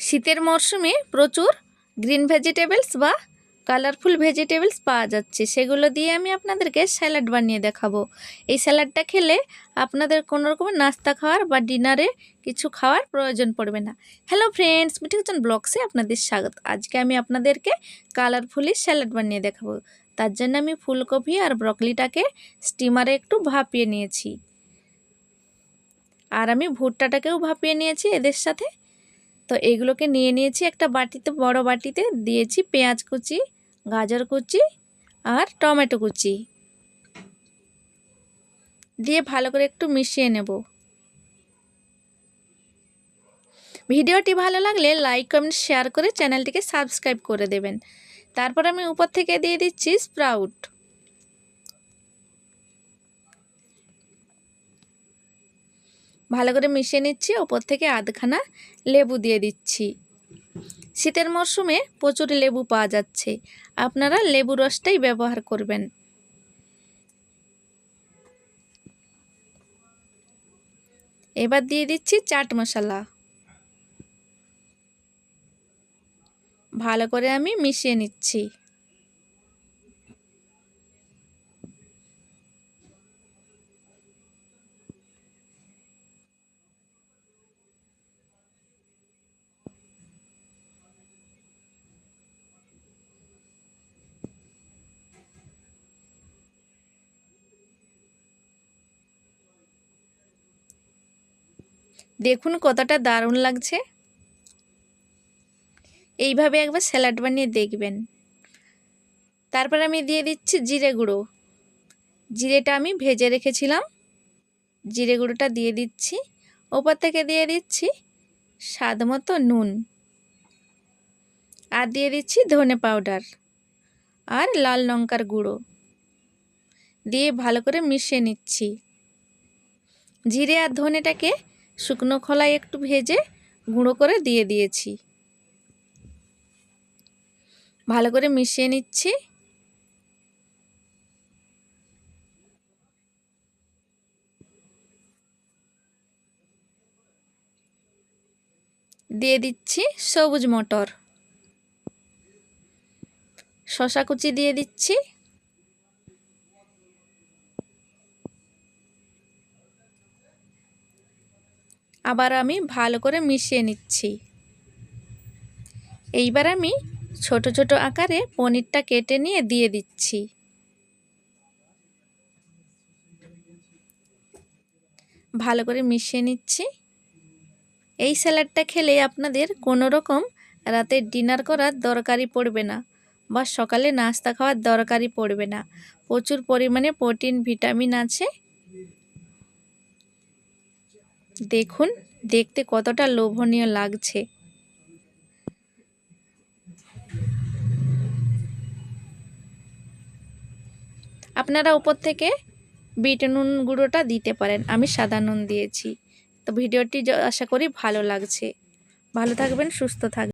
শীতের মরশুমে প্রচুর গ্রিন ভেজিটেবলস বা কালারফুল ভেজিটেবলস পাওয়া যাচ্ছে, সেগুলো দিয়ে আমি আপনাদেরকে স্যালাড বানিয়ে দেখাবো। এই স্যালাডটা খেলে আপনাদের কোনো রকমের নাস্তা খাওয়ার বা ডিনারে কিছু খাওয়ার প্রয়োজন পড়বে না। হ্যালো ফ্রেন্ডস, মিঠু কিচেন ব্লগসে আপনাদের স্বাগত। আজকে আমি আপনাদেরকে কালারফুলি স্যালাড বানিয়ে দেখাবো। তার জন্য আমি ফুলকপি আর ব্রকলিটাকে স্টিমারে একটু ভাপিয়ে নিয়েছি, আর আমি ভুট্টাটাকেও ভাপিয়ে নিয়েছি এদের সাথে। তো এগুলোকে নিয়ে নিয়েছি একটা বাটিতে, বড় বাটিতে দিয়েছি পেঁয়াজ কুচি, গাজর কুচি আর টমেটো কুচি দিয়ে ভালো করে একটু মিশিয়ে নেব। ভিডিওটি ভালো লাগলে লাইক কমেন্ট শেয়ার করে চ্যানেলটিকে সাবস্ক্রাইব করে দেবেন। তারপর আমি উপর থেকে দিয়ে দিচ্ছি স্প্রাউট। ভালো করে মিশিয়ে নিচ্ছি। উপর থেকে আধখানা লেবু দিয়ে দিচ্ছি। শীতের মরশুমে প্রচুর লেবু পাওয়া যাচ্ছে, আপনারা লেবু রসটাই ব্যবহার করবেন। এবার দিয়ে দিচ্ছি চাট মশলা। ভালো করে আমি মিশিয়ে নিচ্ছি। দেখুন কতটা দারুণ লাগছে। এইভাবে একবার স্যালাড বানিয়ে দেখবেন। তারপর আমি দিয়ে দিচ্ছি জিরে গুঁড়ো। জিরেটা আমি ভেজে রেখেছিলাম, জিরে গুঁড়োটা দিয়ে দিচ্ছি। ওপর থেকে দিয়ে দিচ্ছি স্বাদ মতো নুন, আর দিয়ে দিচ্ছি ধনে পাউডার আর লাল লঙ্কার গুঁড়ো দিয়ে ভালো করে মিশিয়ে নিচ্ছি। জিরে আর ধনেটাকে শুকনো খোলায় একটু ভেজে গুঁড়ো করে দিয়ে দিয়েছি। ভালো করে মিশিয়ে নিচ্ছি। দিয়ে দিচ্ছি সবুজ মটর, শসা কুচি দিয়ে দিচ্ছি। আবার আমি ভালো করে মিশিয়ে নিচ্ছি। এইবার আমি ছোট ছোট আকারে পনিরটা কেটে নিয়ে দিয়ে দিচ্ছি। ভালো করে মিশিয়ে নিচ্ছি। এই স্যালাডটা খেলে আপনাদের কোনো রকম রাতের ডিনার করার দরকারই পড়বে না, বা সকালে নাস্তা খাওয়ার দরকারই পড়বে না। প্রচুর পরিমাণে প্রোটিন, ভিটামিন আছে। দেখুন দেখতে কতটা লোভনীয় লাগছে। আপনারা উপর থেকে বিট নুন গুঁড়োটা দিতে পারেন, আমি সাদা নুন দিয়েছি। তো ভিডিওটি আশা করি ভালো লাগছে। ভালো থাকবেন, সুস্থ থাকবেন।